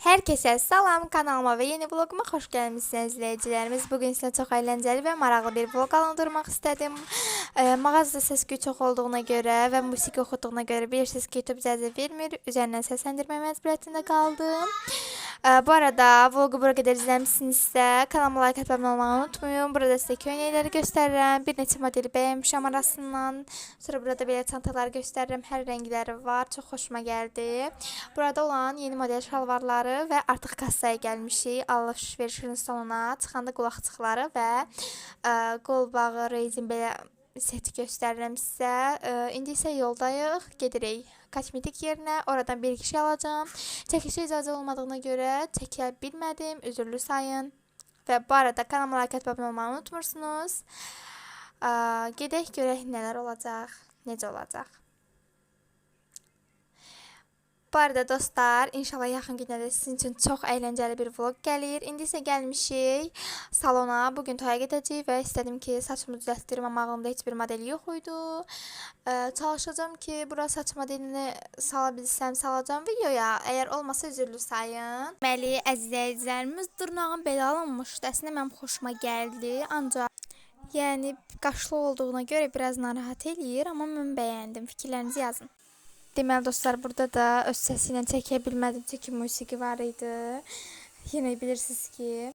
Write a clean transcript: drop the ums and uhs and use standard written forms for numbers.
Herkese salam, kanalıma ve yeni vloguma hoş gelmişsiniz izleyicilerimiz. Bugün size çok eğlenceli ve maraqlı bir vlog alındırmak istedim. Mağazada ses-küy çox olduğuna göre ve musiki oxuduğuna göre bilirsiniz ki YouTube icazə vermir. Üzerinden seslendirme mecburiyetinde kaldım. Bu arada vlogu buraya kadar izlemişsinizsə kanalıma like atmayı unutmayın. Burada size köynəkləri göstərirəm. Bir neçə modeli bəyənmişəm arasından. Sonra burada belə çantalar göstərirəm. Hər rəngləri var. Çox xoşuma gəldi. Burada olan yeni model şalvarları və artıq kassaya gəlmişik. Alış-verişin sonuna çıxanda qulaqçıqları və qol bağı, rezin belə seti göstərirəm sizə. İndi isə yoldayıq, gedirik kosmetik yerinə. Oradan bir kişi alacağım. Çəkişə icazə olmadığına görə çəkə bilmədim. Üzürlü sayın. Və bu arada kanalıma like atmayı unutmursunuz. Gedək görək nələr olacaq, necə olacaq. Bu arada dostlar, inşallah yaxın günlərdə sizin üçün çox əyləncəli bir vlog gəlir. İndi isə gəlmişik salona. Bugün toya gedəcəyik və istədim ki, saçımı düzəltdirim, amma ağlımda heç bir model yox idi. Çalışacağım ki, bura saç modelini sala bilsəm salacağım videoya. Əgər olmasa üzürlü sayın. Deməli, əzizlərimiz dırnağım belə alınmışdı. Əslində mənim xoşuma gəldi, ancaq yəni qaşlı olduğuna görə biraz narahat eləyir, amma mən bəyəndim. Fikirlərinizi yazın. Deməli dostlar, burada da öz səsi ilə çəkə bilmədim çünki musiki var idi. Yenə bilirsiniz ki,